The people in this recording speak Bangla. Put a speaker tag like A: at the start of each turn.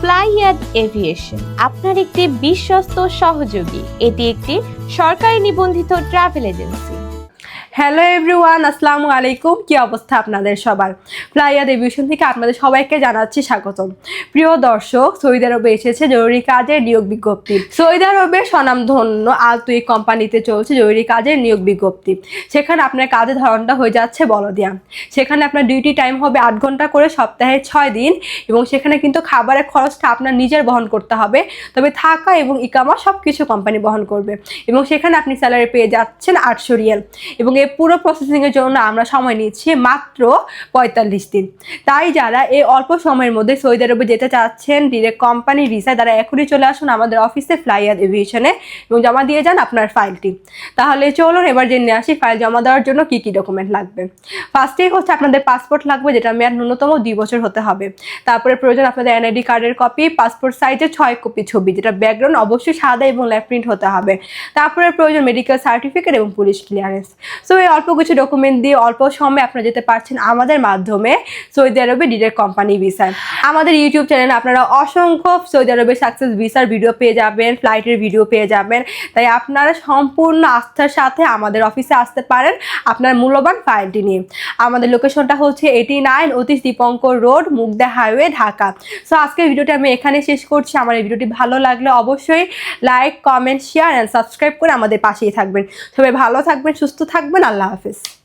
A: ফ্লাইয়াদ এভিয়েশন আপনার একটি বিশ্বস্ত সহযোগী। এটি একটি সরকারি নিবন্ধিত ট্রাভেল এজেন্সি।
B: হ্যালো এভরিওয়ান, আসসালামু আলাইকুম। কি অবস্থা আপনাদের সবার? ফ্লাইয়াদ এভিয়েশন থেকে আপনাদের সবাইকে জানাচ্ছি স্বাগতম। প্রিয় দর্শক, সৌদি আরবে এসেছে জরুরি কাজের নিয়োগ বিজ্ঞপ্তি। সৌদি আরবের স্বনামধন্য আলতুই কোম্পানিতে চলছে জরুরি কাজের নিয়োগ বিজ্ঞপ্তি। সেখানে আপনার কাজের ধরনটা হয়ে যাচ্ছে বলদিয়া। সেখানে আপনার ডিউটি টাইম হবে 8 ঘন্টা করে, সপ্তাহে 6 দিন, এবং সেখানে কিন্তু খাবারের খরচটা আপনার নিজের বহন করতে হবে। তবে থাকা এবং ইকামা সব কিছু কোম্পানি বহন করবে, এবং সেখানে আপনি স্যালারি পেয়ে যাচ্ছেন 800 রিয়াল। এবং এই পুরো প্রসেসিংয়ের জন্য আমরা সময় নিচ্ছি মাত্র 45 দিন। তাই যারা এই অল্প সময়ের মধ্যে সৌদি আরবে যেতে চাচ্ছেন ডিরেক্ট কোম্পানি ভিসায়, তারা এখনই চলে আসুন আমাদের অফিসে ফ্লাইয়াদ এভিয়েশনে এবং জমা দিয়ে যান আপনার ফাইলটি। তাহলে চলুন এবার জেনে আসি ফাইল জমা দেওয়ার জন্য কি কি ডকুমেন্ট লাগবে। ফার্স্টেই হচ্ছে আপনাদের পাসপোর্ট লাগবে, যেটা মেয়াদ ন্যূনতম 2 বছর হতে হবে। তারপরে প্রয়োজন আপনাদের এনআইডি কার্ডের কপি, পাসপোর্ট সাইজের 6 কপি ছবি, যেটা ব্যাকগ্রাউন্ড অবশ্যই সাদা এবং ল্যাপ প্রিন্ট হতে হবে। তারপরে প্রয়োজন মেডিকেল সার্টিফিকেট এবং পুলিশ ক্লিয়ারেন্স। সো এই অল্প কিছু ডকুমেন্ট দিয়ে অল্প সময়ে আপনারা যেতে পারছেন আমাদের মাধ্যমে সৌদি আরবে ডিরেক্ট কোম্পানি ভিসায়। আমাদের ইউটিউব চ্যানেলে আপনারা অসংখ্য সৌদি আরবের সাকসেস ভিসার ভিডিও পেয়ে যাবেন, ফ্লাইটের ভিডিও পেয়ে যাবেন। তাই আপনারা সম্পূর্ণ আস্থার সাথে আমাদের অফিসে আসতে পারেন আপনার মূল্যবান ফাইলটি নিয়ে। আমাদের লোকেশনটা হচ্ছে 89 Atish Dipankar road, Mugda highway, Dhaka. So আজকের ভিডিওটা আমি এখানে শেষ করছি। আমার এই ভিডিওটি ভালো লাগলে অবশ্যই like, comment, share and subscribe করে আমাদের পাশেই থাকবেন। সবাই ভালো থাকবেন, সুস্থ থাকবেন। আল্লাহ হাফেজ।